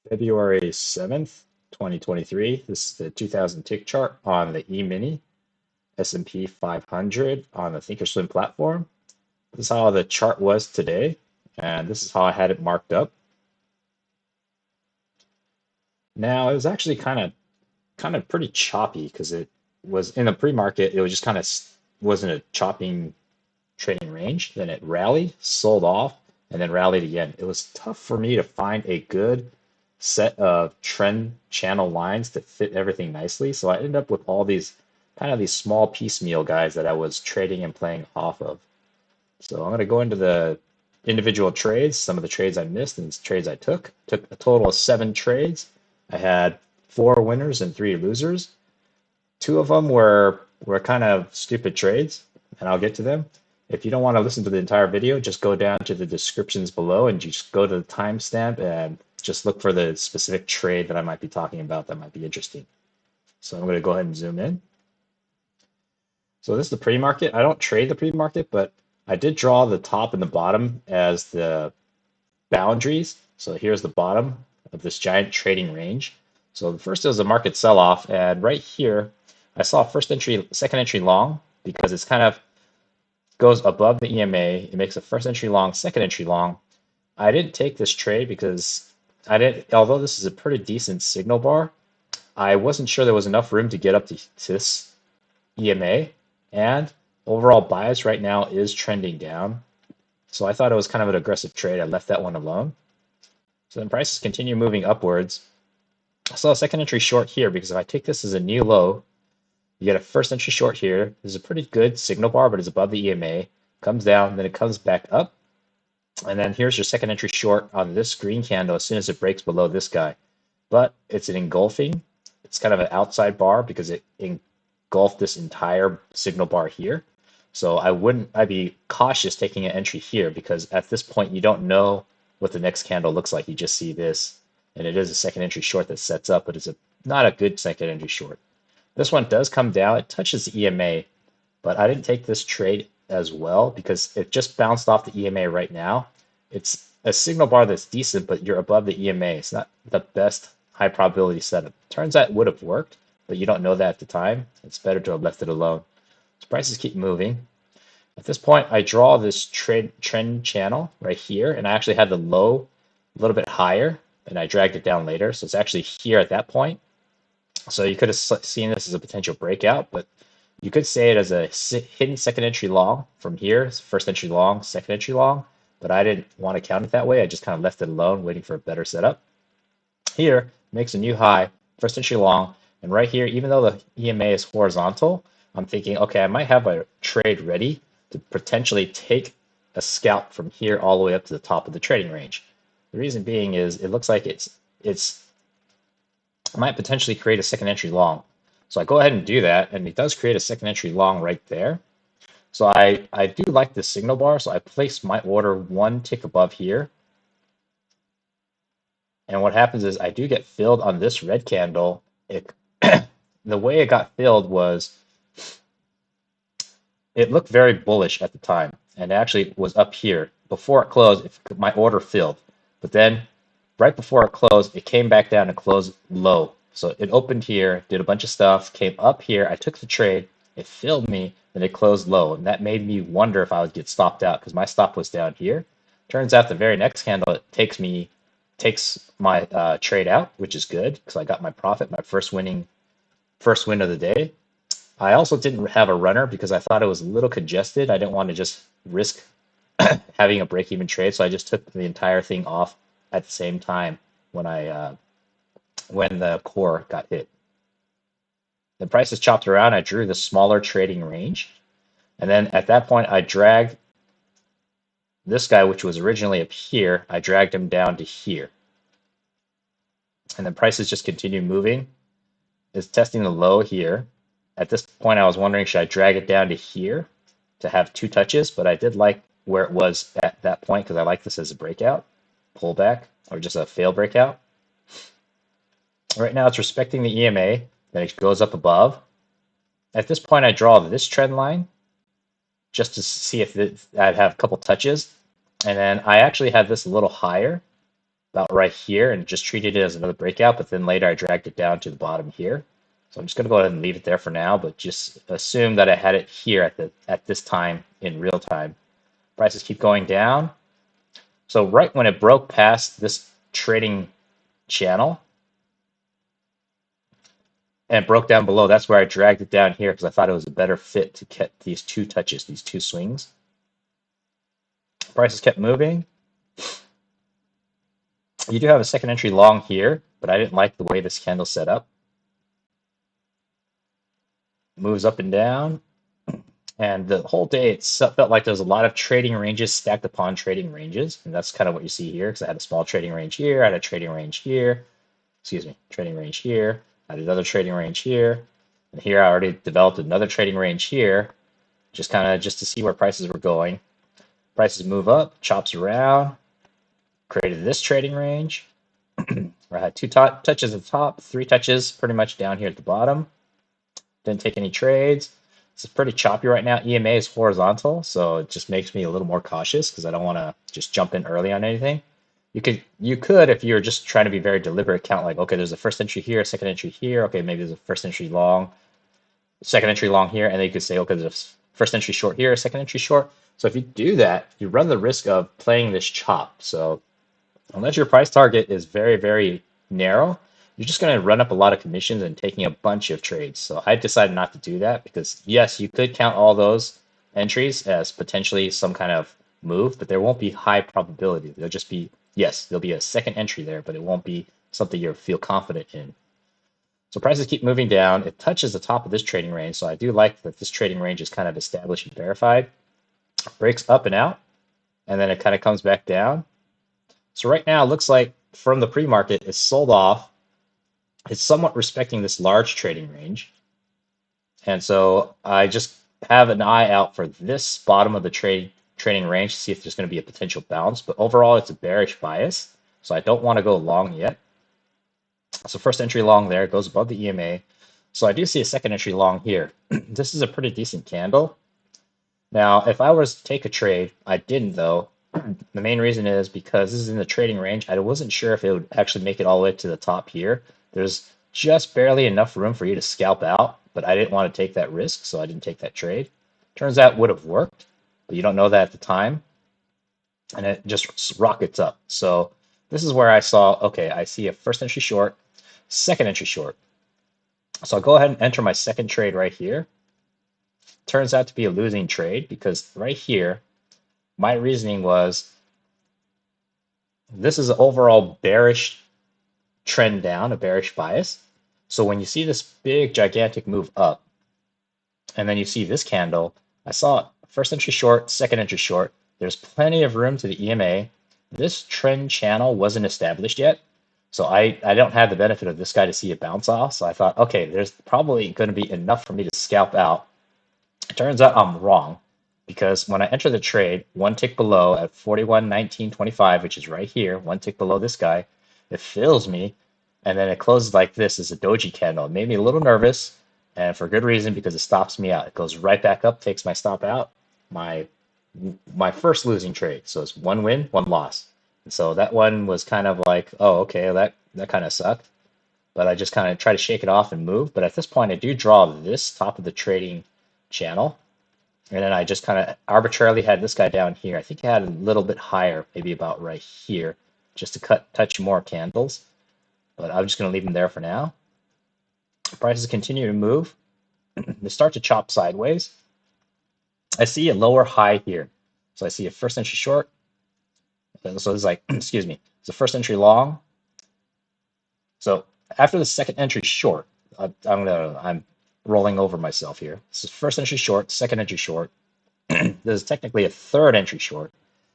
February 7th, 2023. This is the 2000 tick chart on the Emini S&P 500 on the Thinkorswim platform. This is how the chart was today, and this is how I had it marked up. Now, it was actually kind of pretty choppy because it was in the pre-market, it was just kind of wasn't a chopping trading range. Then it rallied, sold off, and then rallied again. It was tough for me to find a good set of trend channel lines that fit everything nicely. So I ended up with all these these small piecemeal guys that I was trading and playing off of. So I'm going to go into the individual trades, some of the trades I missed and trades I took. Took a total of 7 trades. I had 4 winners and 3 losers. 2 of them were kind of stupid trades, and I'll get to them. If you don't want to listen to the entire video, just go down to the descriptions below and just go to the timestamp and just look for the specific trade that I might be talking about that might be interesting. So I'm going to go ahead and zoom in. So this is the pre-market. I don't trade the pre-market, but I did draw the top and the bottom as the boundaries. So here's the bottom of this giant trading range. So the first is a market sell-off, and right here I saw first entry, second entry long because it's kind of goes above the EMA. It makes a first entry long, second entry long. I didn't take this trade because I didn't, although this is a pretty decent signal bar, I wasn't sure there was enough room to get up to this EMA, and overall bias right now is trending down. So I thought it was kind of an aggressive trade. I left that one alone. So then prices continue moving upwards. I saw a second entry short here because if I take this as a new low, you get a first entry short here. This is a pretty good signal bar, but it's above the EMA. Comes down, then it comes back up. And then here's your second entry short on this green candle as soon as it breaks below this guy. But it's an engulfing. It's kind of an outside bar because it engulfed this entire signal bar here. So I'd be cautious taking an entry here because at this point you don't know what the next candle looks like. You just see this, and it is a second entry short that sets up, but it's not a good second entry short. This one does come down. It touches the EMA, but I didn't take this trade as well because it just bounced off the EMA right now. It's a signal bar that's decent, but you're above the EMA. It's not the best high probability setup. Turns out it would have worked, but you don't know that at the time. It's better to have left it alone. So prices keep moving. At this point, I draw this trend channel right here, and I actually had the low a little bit higher, and I dragged it down later. So it's actually here at that point. So you could have seen this as a potential breakout, but you could say it as a hidden second entry long from here, first entry long, second entry long, but I didn't want to count it that way. I just kind of left it alone, waiting for a better setup. Here, makes a new high, first entry long, and right here, even though the EMA is horizontal, I'm thinking, okay, I might have a trade ready to potentially take a scalp from here all the way up to the top of the trading range. The reason being is it looks like it might potentially create a second entry long. So I go ahead and do that, and it does create a second entry long right there. So I do like the signal bar, so I place my order 1 tick above here. And what happens is I do get filled on this red candle. The way it got filled was it looked very bullish at the time, and it actually was up here. Before it closed, my order filled. But then right before it closed, it came back down and closed low. So it opened here, did a bunch of stuff, came up here. I took the trade, it filled me, then it closed low. And that made me wonder if I would get stopped out because my stop was down here. Turns out the very next candle, it takes my trade out, which is good because I got my profit, my first win of the day. I also didn't have a runner because I thought it was a little congested. I didn't want to just risk having a break-even trade, so I just took the entire thing off at the same time when the core got hit. The prices chopped around. I drew the smaller trading range, and then at that point, I dragged this guy, which was originally up here. I dragged him down to here, and then prices just continue moving. It's testing the low here. At this point, I was wondering, should I drag it down to here to have 2 touches? But I did like where it was at that point because I like this as a breakout, pullback, or just a fail breakout. Right now, it's respecting the EMA. Then it goes up above. At this point, I draw this trend line just to see if I'd have a couple touches. And then I actually had this a little higher. about right here and just treated it as another breakout, but then later I dragged it down to the bottom here. So I'm just going to go ahead and leave it there for now, but just assume that I had it here at this time in real time. Prices keep going down. So right when it broke past this trading channel and broke down below, that's where I dragged it down here because I thought it was a better fit to get these two touches, these two swings. Prices kept moving. You do have a second entry long here, but I didn't like the way this candle set up. Moves up and down. And the whole day it felt like there was a lot of trading ranges stacked upon trading ranges. And that's kind of what you see here because I had a small trading range here, I had a trading range here, excuse me, trading range here, I had another trading range here. And here I already developed another trading range here, just to see where prices were going. Prices move up, chops around, created this trading range. I had two touches at the top, three touches pretty much down here at the bottom. Didn't take any trades. It's pretty choppy right now. EMA is horizontal, so it just makes me a little more cautious because I don't want to just jump in early on anything. You could if you're just trying to be very deliberate, count like, okay, there's a first entry here, a second entry here. Okay, maybe there's a first entry long, second entry long here, and then you could say, okay, there's a first entry short here, a second entry short. So if you do that, you run the risk of playing this chop. So unless your price target is very, very narrow, you're just going to run up a lot of commissions and taking a bunch of trades. So I decided not to do that because yes, you could count all those entries as potentially some kind of move, but there won't be high probability. There'll just be, yes, there'll be a second entry there, but it won't be something you'll feel confident in. So prices keep moving down. It touches the top of this trading range. So I do like that this trading range is kind of established and verified. Breaks up and out, and then it kind of comes back down. So right now it looks like from the pre-market, it's sold off. It's somewhat respecting this large trading range. And so I just have an eye out for this bottom of the trading range to see if there's going to be a potential bounce. But overall, it's a bearish bias. So I don't want to go long yet. So first entry long there goes above the EMA. So I do see a second entry long here. This is a pretty decent candle. Now, if I was to take a trade, I didn't though. The main reason is because this is in the trading range. I wasn't sure if it would actually make it all the way to the top here. There's just barely enough room for you to scalp out, but I didn't want to take that risk, so I didn't take that trade. Turns out it would have worked, but you don't know that at the time, and it just rockets up. So this is where I saw, okay, I see a first entry short, second entry short. So I'll go ahead and enter my second trade right here. Turns out to be a losing trade because right here, my reasoning was this is an overall bearish trend down, a bearish bias. So when you see this big gigantic move up, and then you see this candle, I saw first entry short, second entry short. There's plenty of room to the EMA. This trend channel wasn't established yet. So I don't have the benefit of this guy to see a bounce off. So I thought, okay, there's probably going to be enough for me to scalp out. It turns out I'm wrong because when I enter the trade, one tick below at 41.1925, which is right here, one tick below this guy, it fills me, and then it closes like this as a doji candle. It made me a little nervous, and for good reason because it stops me out. It goes right back up, takes my stop out, my first losing trade. So it's one win, one loss. And so that one was kind of like, oh, okay, that kind of sucked. But I just kind of try to shake it off and move. But at this point, I do draw this top of the trading channel. And then I just kind of arbitrarily had this guy down here. I think I had a little bit higher, maybe about right here, just to touch more candles. But I'm just going to leave them there for now. Prices continue to move. They start to chop sideways. I see a lower high here. So I see a first entry short. So it's like, excuse me, it's a first entry long. So after the second entry short, I'm rolling over myself here. This is first entry short, second entry short. This is technically a third entry short,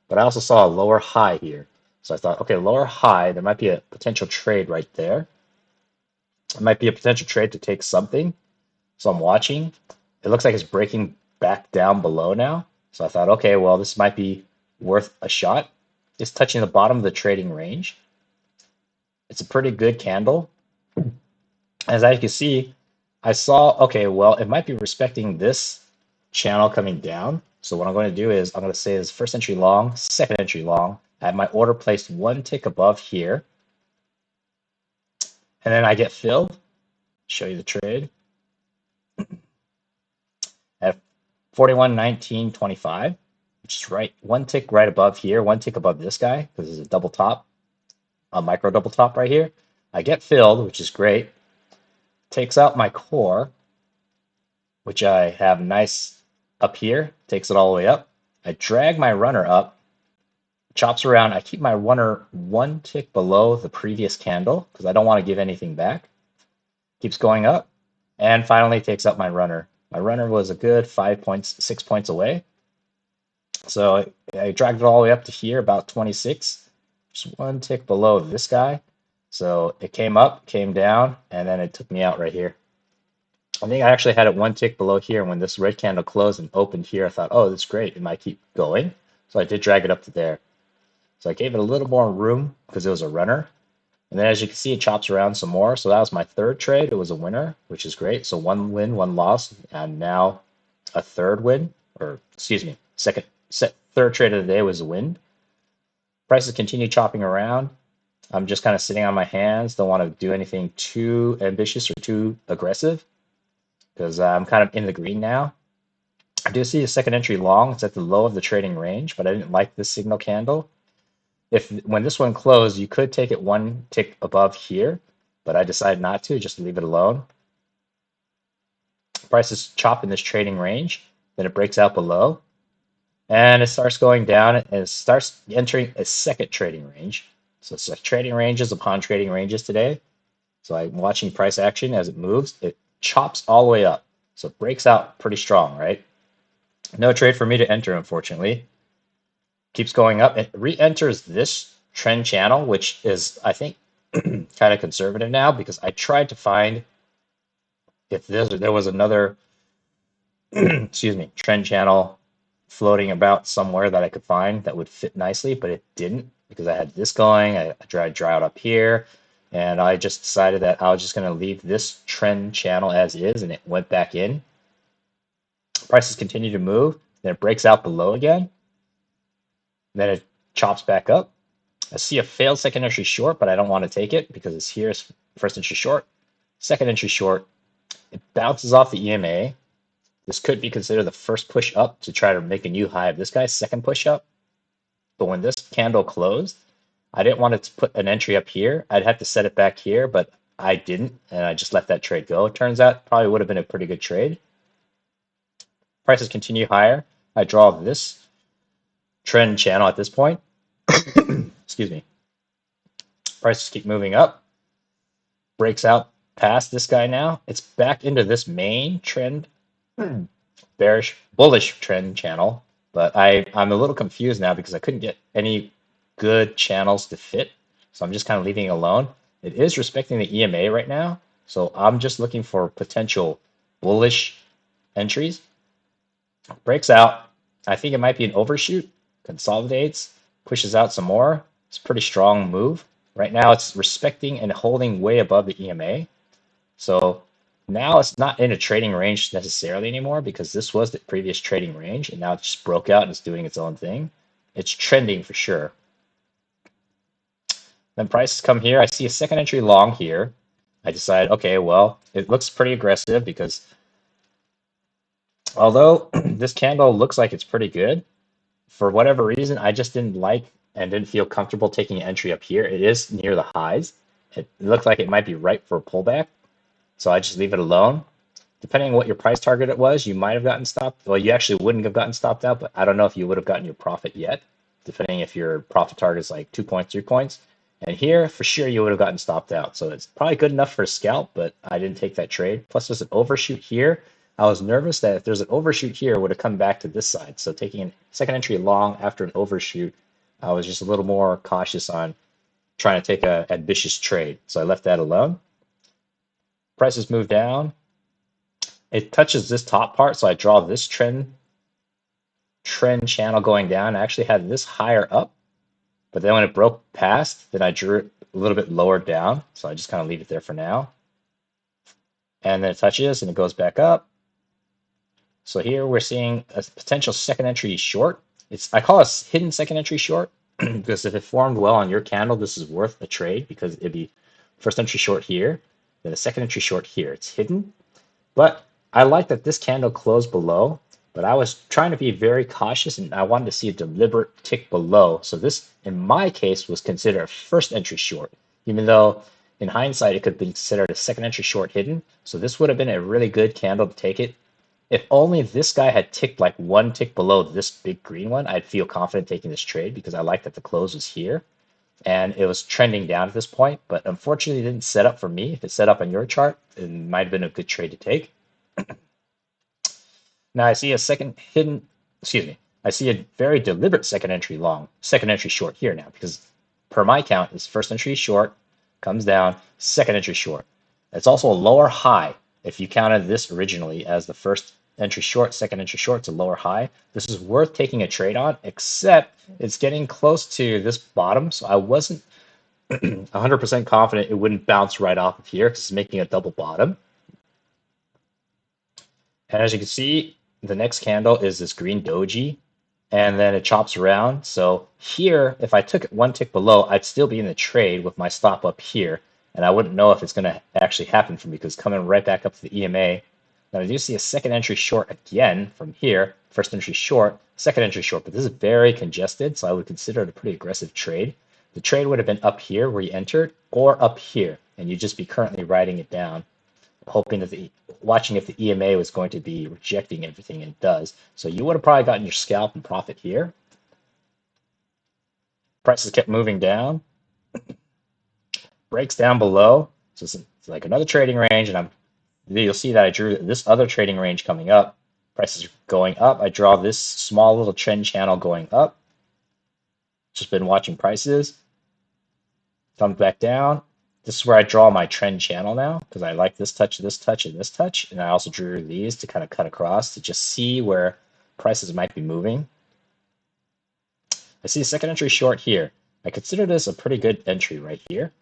but I also saw a lower high here. So I thought, okay, lower high, there might be a potential trade right there. It might be a potential trade to take something. So I'm watching. It looks like it's breaking back down below now. So I thought, okay, well, this might be worth a shot. It's touching the bottom of the trading range. It's a pretty good candle. As you can see, I saw, okay, well, it might be respecting this channel coming down. So what I'm going to do is I'm going to say is first entry long, second entry long I have my order placed one tick above here, and then I get filled. Show you the trade at 41.19.25, which is right one tick right above here, one tick above this guy because it's a double top, a micro double top right here. I get filled, which is great. Takes out my core, which I have nice up here, takes it all the way up. I drag my runner up, chops around. I keep my runner one tick below the previous candle because I don't want to give anything back. Keeps going up, and finally takes out my runner. My runner was a good 5 points, 6 points away. So I dragged it all the way up to here, about 26, just one tick below this guy. So it came up, came down, and then it took me out right here. I think I actually had it one tick below here. When this red candle closed and opened here, I thought, oh, that's great. It might keep going. So I did drag it up to there. So I gave it a little more room because it was a runner. And then as you can see, it chops around some more. So that was my third trade. It was a winner, which is great. So one win, one loss, and now a third win, or excuse me, third trade of the day was a win. Prices continue chopping around. I'm just kind of sitting on my hands. Don't want to do anything too ambitious or too aggressive because I'm kind of in the green now. I do see a second entry long. It's at the low of the trading range, but I didn't like this signal candle. When this one closed, you could take it one tick above here, but I decided not to, just leave it alone. Prices chop in this trading range, then it breaks out below, and it starts going down, and it starts entering a second trading range. So it's trading ranges upon trading ranges today. So I'm watching price action as it moves. It chops all the way up, so it breaks out pretty strong, right? No trade for me to enter, unfortunately. Keeps going up. It re-enters this trend channel, which is, I think, kind of conservative now because I tried to find if there was another excuse me, trend channel floating about somewhere that I could find that would fit nicely, but it didn't because I had this going. I tried dry out up here, and I just decided that I was just going to leave this trend channel as is, and it went back in. Prices continue to move, then it breaks out below again, then it chops back up. I see a failed second entry short, but I don't want to take it because it's here, first entry short, second entry short. It bounces off the EMA. This could be considered the first push up to try to make a new high of this guy's second push up. But when this candle closed, I didn't want to put an entry up here. I'd have to set it back here, but I didn't, and I just let that trade go. It turns out probably would have been a pretty good trade. Prices continue higher. I draw this trend channel at this point. Excuse me. Prices keep moving up. Breaks out past this guy now. It's back into this main trend, bullish trend channel. But I'm a little confused now because I couldn't get any good channels to fit. So I'm just kind of leaving it alone. It is respecting the EMA right now. So I'm just looking for potential bullish entries. Breaks out. I think it might be an overshoot. Consolidates. Pushes out some more. It's a pretty strong move. Right now it's respecting and holding way above the EMA. So now it's not in a trading range necessarily anymore because this was the previous trading range and now it just broke out and it's doing its own thing. It's trending for sure. Then prices come here. I see a second entry long here. I decide, okay, well, it looks pretty aggressive because although this candle looks like it's pretty good, for whatever reason, I just didn't like and didn't feel comfortable taking an entry up here. It is near the highs. It looked like it might be ripe for a pullback. So I just leave it alone. Depending on what your price target it was, you might have gotten stopped. Well, you actually wouldn't have gotten stopped out, but I don't know if you would have gotten your profit yet, depending if your profit target is like 2 points, 3 points. And here, for sure, you would have gotten stopped out. So it's probably good enough for a scalp, but I didn't take that trade. Plus, there's an overshoot here. I was nervous that if there's an overshoot here, it would have come back to this side. So taking a second entry long after an overshoot, I was just a little more cautious on trying to take an ambitious trade. So I left that alone. Prices move down. It touches this top part, so I draw this trend channel going down. I actually had this higher up, but then when it broke past, then I drew it a little bit lower down. So I just kind of leave it there for now. And then it touches and it goes back up. So here we're seeing a potential second entry short. I call it a hidden second entry short. because if it formed well on your candle, this is worth a trade because it'd be first entry short here, then a second entry short here. It's hidden, but I like that this candle closed below, but I was trying to be very cautious and I wanted to see a deliberate tick below. So this, in my case, was considered a first entry short, even though in hindsight, it could be considered a second entry short hidden. So this would have been a really good candle to take it. If only this guy had ticked like one tick below this big green one, I'd feel confident taking this trade because I like that the close was here and it was trending down at this point. But unfortunately, it didn't set up for me. If it set up on your chart, it might have been a good trade to take. Now I see a second hidden, excuse me, I see a very deliberate second entry long, second entry short here now because per my count is first entry short, comes down, second entry short. It's also a lower high. If you counted this originally as the first entry short, second entry short, it's a lower high. This is worth taking a trade on, except it's getting close to this bottom. So I wasn't 100% confident it wouldn't bounce right off of here because it's making a double bottom. And as you can see, the next candle is this green doji, and then it chops around. So here, if I took it one tick below, I'd still be in the trade with my stop up here, and I wouldn't know if it's going to actually happen for me because coming right back up to the EMA. Now I do see a second entry short again from here, first entry short, second entry short, but this is very congested, so I would consider it a pretty aggressive trade. The trade would have been up here where you entered, or up here, and you'd just be currently writing it down, hoping that watching if the EMA was going to be rejecting everything, and it does. So you would have probably gotten your scalp and profit here. Prices kept moving down, breaks down below. So it's like another trading range, and you'll see that I drew this other trading range coming up. Prices are going up. I draw this small little trend channel going up. Just been watching prices. Comes back down. This is where I draw my trend channel now because I like this touch, and this touch. And I also drew these to kind of cut across to just see where prices might be moving. I see a second entry short here. I consider this a pretty good entry right here.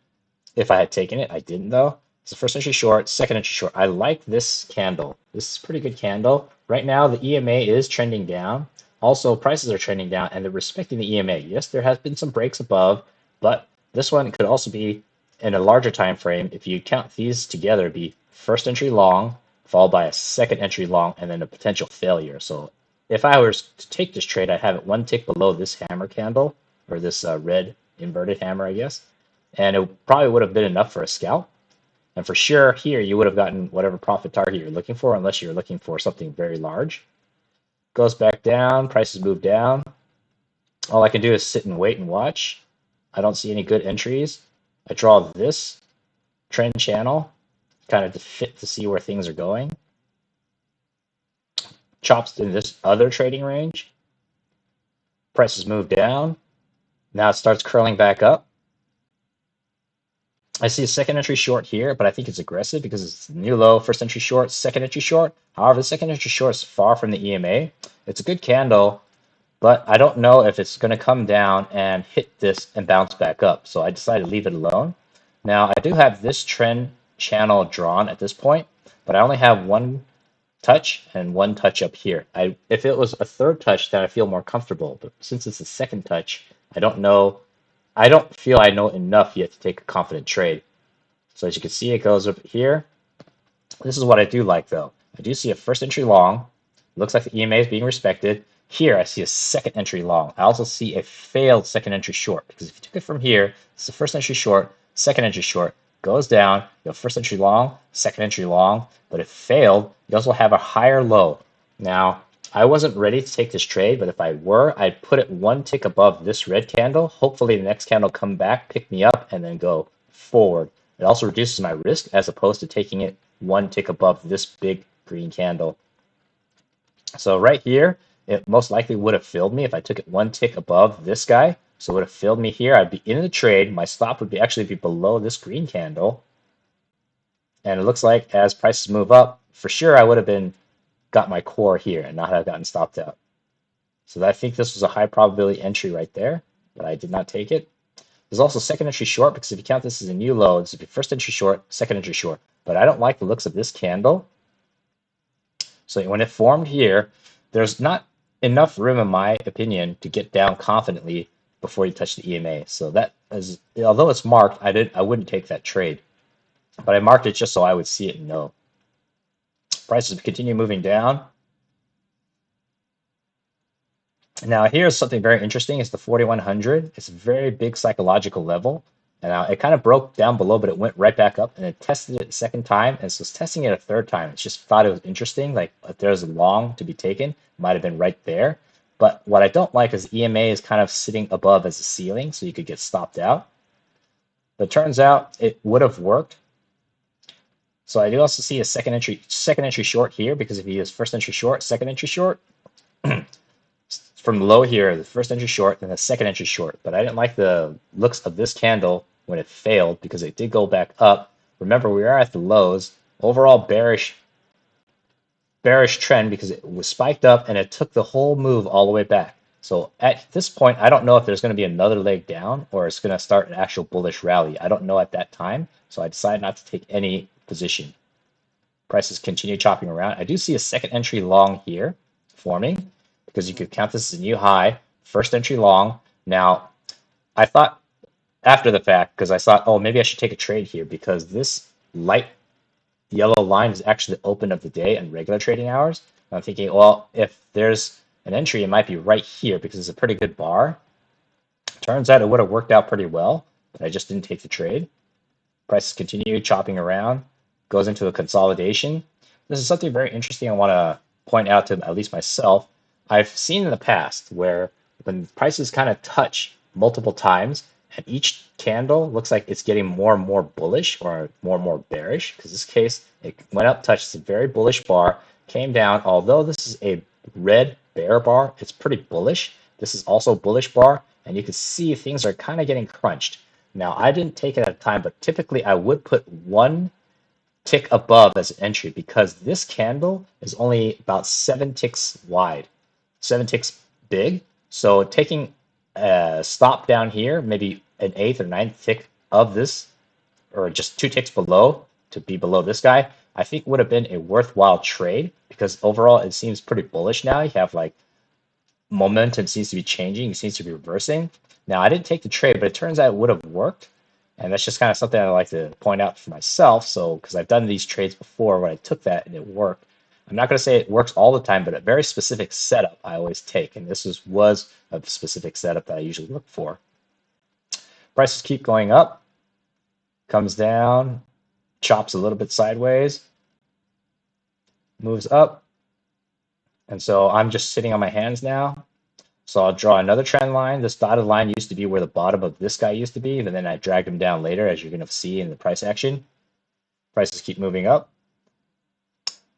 If I had taken it, I didn't though. It's the first entry short, second entry short. I like this candle. This is a pretty good candle. Right now, the EMA is trending down. Also, prices are trending down and they're respecting the EMA. Yes, there has been some breaks above, but this one could also be in a larger time frame. If you count these together, it'd be first entry long, followed by a second entry long, and then a potential failure. So if I was to take this trade, I'd have it one tick below this hammer candle, or this red inverted hammer, I guess. And it probably would have been enough for a scalp. And for sure, here you would have gotten whatever profit target you're looking for, unless you're looking for something very large. Goes back down, prices move down. All I can do is sit and wait and watch. I don't see any good entries. I draw this trend channel, kind of to fit to see where things are going. Chops in this other trading range. Prices move down. Now it starts curling back up. I see a second entry short here, but I think it's aggressive because it's new low, first entry short, second entry short. However, the second entry short is far from the EMA. It's a good candle, but I don't know if it's going to come down and hit this and bounce back up. So I decided to leave it alone. Now, I do have this trend channel drawn at this point, but I only have one touch and one touch up here. If it was a third touch, then I feel more comfortable. But since it's a second touch, I don't know. I don't feel I know enough yet to take a confident trade. So as you can see, it goes up here. This is what I do like though. I do see a first entry long. Looks like the EMA is being respected. Here I see a second entry long. I also see a failed second entry short because if you took it from here, it's the first entry short, second entry short, goes down, you have first entry long, second entry long, but it failed. You also have a higher low. Now, I wasn't ready to take this trade, but if I were, I'd put it one tick above this red candle. Hopefully the next candle come back, pick me up, and then go forward. It also reduces my risk as opposed to taking it one tick above this big green candle. So right here, it most likely would have filled me if I took it one tick above this guy. So it would have filled me here. I'd be in the trade. My stop would actually be below this green candle. And it looks like as prices move up, for sure I would have got my core here and not have gotten stopped out. So I think this was a high probability entry right there, but I did not take it. There's also second entry short because if you count this as a new low, this would be first entry short, second entry short. But I don't like the looks of this candle. So when it formed here, there's not enough room, in my opinion, to get down confidently before you touch the EMA. So that is, although it's marked, I wouldn't take that trade, but I marked it just so I would see it and know. Prices continue moving down. Now here's something very interesting. It's the 4100. It's a very big psychological level. And now it kind of broke down below, but it went right back up and it tested it a second time. And so it's testing it a third time. It's just thought it was interesting. Like if there's a long to be taken, it might have been right there. But what I don't like is EMA is kind of sitting above as a ceiling, so you could get stopped out. But it turns out it would have worked. So I do also see a second entry short here, because if you use first entry short, second entry short, from the low here, the first entry short, then the second entry short. But I didn't like the looks of this candle when it failed, because it did go back up. Remember, we are at the lows. Overall bearish trend, because it was spiked up and it took the whole move all the way back. So at this point, I don't know if there's going to be another leg down or it's going to start an actual bullish rally. I don't know at that time. So I decided not to take any position. Prices continue chopping around. I do see a second entry long here forming, because you could count this as a new high, first entry long. Now, I thought after the fact, because I thought, oh, maybe I should take a trade here, because this light yellow line is actually the open of the day and regular trading hours. And I'm thinking, well, if there's an entry, it might be right here, because it's a pretty good bar. Turns out it would have worked out pretty well, but I just didn't take the trade. Prices continue chopping around, goes into a consolidation. This is something very interesting I want to point out to at least myself. I've seen in the past where when prices kind of touch multiple times and each candle looks like it's getting more and more bullish or more and more bearish, because in this case, it went up, touched a very bullish bar, came down. Although this is a red bear bar, it's pretty bullish. This is also a bullish bar, and you can see things are kind of getting crunched. Now, I didn't take it at a time, but typically I would put one tick above as an entry, because this candle is only about 7 ticks wide, 7 ticks big. So taking a stop down here, maybe an 8th or 9th tick of this, or just 2 ticks below to be below this guy, I think would have been a worthwhile trade, because overall it seems pretty bullish now. You have like momentum seems to be changing, it seems to be reversing. Now, I didn't take the trade, but it turns out it would have worked. And that's just kind of something I like to point out for myself. So, because I've done these trades before where I took that and it worked. I'm not going to say it works all the time, but a very specific setup I always take. And this was a specific setup that I usually look for. Prices keep going up, comes down, chops a little bit sideways, moves up. And so I'm just sitting on my hands now. So I'll draw another trend line. This dotted line used to be where the bottom of this guy used to be, and then I dragged him down later, as you're going to see in the price action. Prices keep moving up.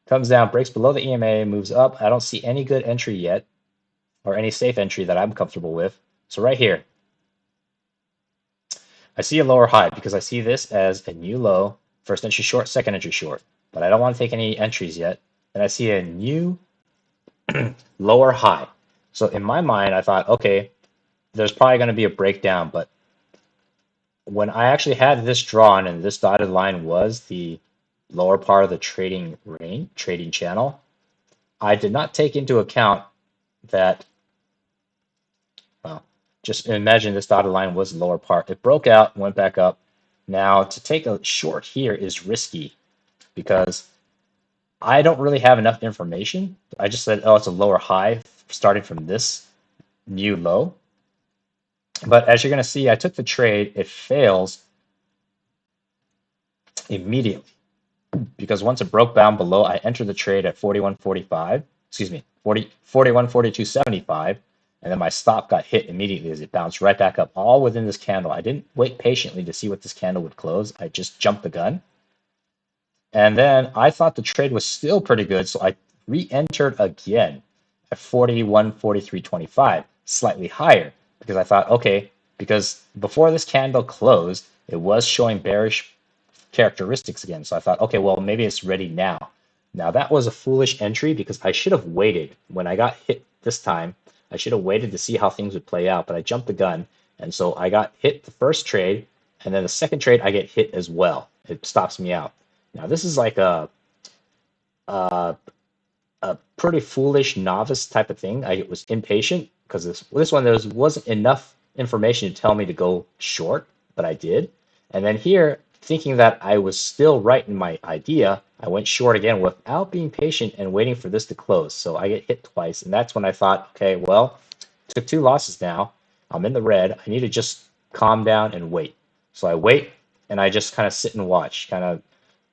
Comes down, breaks below the EMA, moves up. I don't see any good entry yet, or any safe entry that I'm comfortable with. So right here, I see a lower high, because I see this as a new low, first entry short, second entry short. But I don't want to take any entries yet. And I see a new lower high. So in my mind, I thought, okay, there's probably going to be a breakdown. But when I actually had this drawn and this dotted line was the lower part of the trading range, trading channel, I did not take into account that, well, just imagine this dotted line was the lower part. It broke out, went back up. Now, to take a short here is risky, because I don't really have enough information. I just said, oh, it's a lower high starting from this new low. But as you're going to see, I took the trade. It fails immediately, because once it broke down below, I entered the trade at 41.45, excuse me, 41.4275, and then my stop got hit immediately as it bounced right back up, all within this candle. I didn't wait patiently to see what this candle would close. I just jumped the gun. And then I thought the trade was still pretty good, so I re-entered again at 41.4325, slightly higher, because I thought, okay, because before this candle closed, it was showing bearish characteristics again. So I thought, okay, well, maybe it's ready now. Now, that was a foolish entry, because I should have waited. When I got hit this time, I should have waited to see how things would play out, but I jumped the gun. And so I got hit the first trade, and then the second trade, I get hit as well. It stops me out. Now, this is like a pretty foolish novice type of thing. I was impatient, because this one there wasn't enough information to tell me to go short, but I did. And then here, thinking that I was still right in my idea, I went short again without being patient and waiting for this to close. So I get hit twice. And that's when I thought, okay, well, took two losses now. I'm in the red. I need to just calm down and wait. So I wait and I just kind of sit and watch, kind of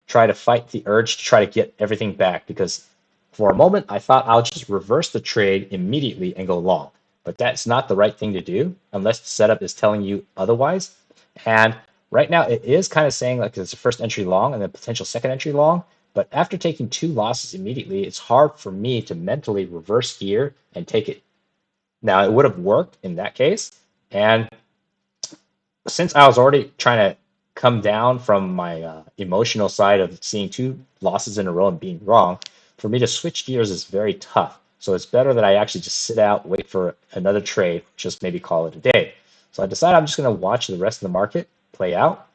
try to fight the urge to try to get everything back because for a moment I thought I'll just reverse the trade immediately and go long. But that's not the right thing to do unless the setup is telling you otherwise. And right now it is kind of saying like it's a first entry long and then potential second entry long. But after taking two losses immediately, it's hard for me to mentally reverse gear and take it. Now, it would have worked in that case. And since I was already trying to come down from my emotional side of seeing two losses in a row and being wrong, for me to switch gears is very tough. So it's better that I actually just sit out, wait for another trade, just maybe call it a day. So I decided I'm just going to watch the rest of the market play out.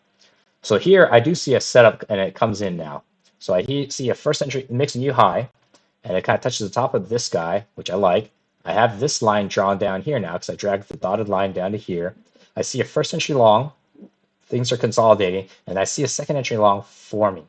So here I do see a setup and it comes in now. So I see a first entry, it makes a new high, and it kind of touches the top of this guy, which I like. I have this line drawn down here now because I dragged the dotted line down to here. I see a first entry long, things are consolidating, and I see a second entry long forming.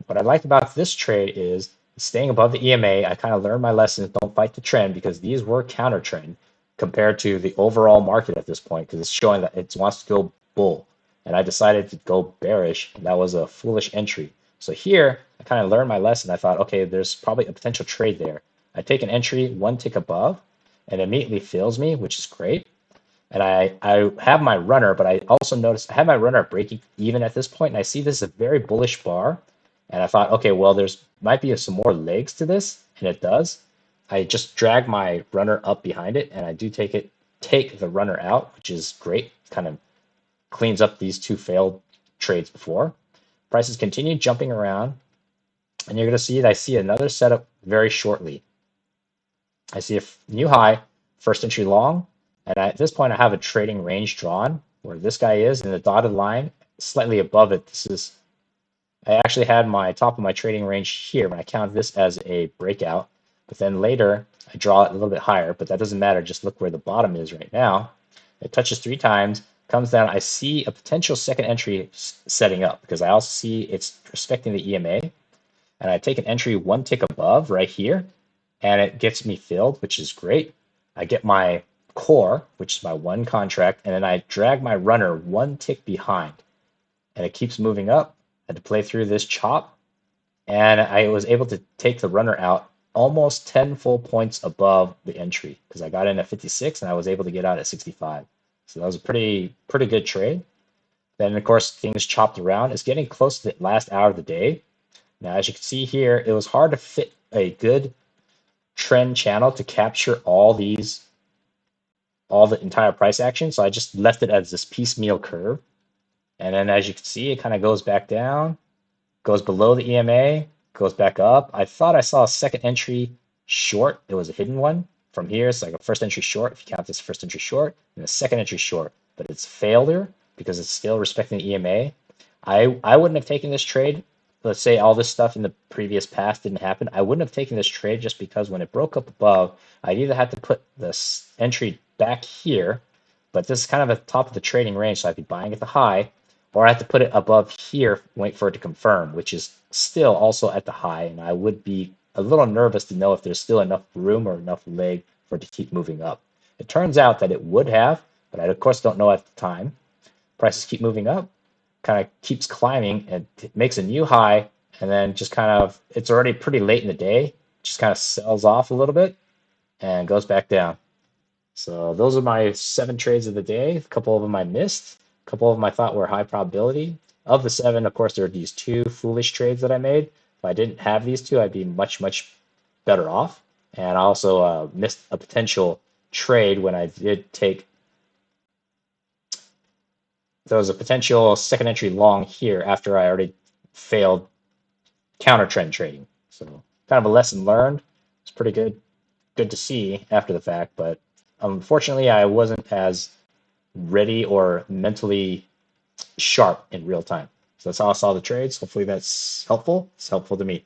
What I like about this trade is staying above the EMA. I kind of learned my lessons, don't fight the trend because these were counter trend compared to the overall market at this point because it's showing that it wants to go bull. And I decided to go bearish, and that was a foolish entry. So here, I kind of learned my lesson. I thought, okay, there's probably a potential trade there. I take an entry one tick above, and it immediately fills me, which is great. And I have my runner, but I also noticed I have my runner breaking even at this point, and I see this is a very bullish bar. And I thought, okay, well, there's might be some more legs to this, and it does. I just drag my runner up behind it, and I do take the runner out, which is great. Kind of cleans up these two failed trades before. Prices continue jumping around, and you're going to see it. I see another setup very shortly. I see a new high, first entry long, and at this point I have a trading range drawn where this guy is in the dotted line, slightly above it. I actually had my top of my trading range here when I count this as a breakout, but then later I draw it a little bit higher, but that doesn't matter. Just look where the bottom is right now. It touches three times, comes down. I see a potential second entry setting up because I also see it's respecting the EMA, and I take an entry one tick above right here, and it gets me filled, which is great. I get my core, which is my one contract, and then I drag my runner one tick behind, and it keeps moving up. I had to play through this chop, and I was able to take the runner out almost 10 full points above the entry because I got in at 56 and I was able to get out at 65. So that was a pretty good trade. Then of course things chopped around. It's getting close to the last hour of the day. Now as you can see here, it was hard to fit a good trend channel to capture all the entire price action. So I just left it as this piecemeal curve. And then as you can see, it kind of goes back down, goes below the EMA, goes back up. I thought I saw a second entry short. It was a hidden one from here. It's like a first entry short, if you count this first entry short, and a second entry short. But it's failure because it's still respecting the EMA. I wouldn't have taken this trade. Let's say all this stuff in the previous past didn't happen. I wouldn't have taken this trade just because when it broke up above, I either had to put this entry back here, but this is kind of at the top of the trading range, so I'd be buying at the high, or I have to put it above here, wait for it to confirm, which is still also at the high, and I would be a little nervous to know if there's still enough room or enough leg for it to keep moving up. It turns out that it would have, but I of course don't know at the time. Prices keep moving up, kind of keeps climbing, and it makes a new high, and then just kind of, it's already pretty late in the day, just kind of sells off a little bit and goes back down. So those are my 7 trades of the day. A couple of them I missed. A couple of them I thought were high probability. Of the 7, of course, there are these 2 foolish trades that I made. If I didn't have these 2, I'd be much better off. And I also missed a potential trade when I did take. There was a potential second entry long here after I already failed counter trend trading. So kind of a lesson learned. It's pretty good to see after the fact, but unfortunately I wasn't as ready or mentally sharp in real time. So that's how I saw the trades. Hopefully that's helpful. It's helpful to me.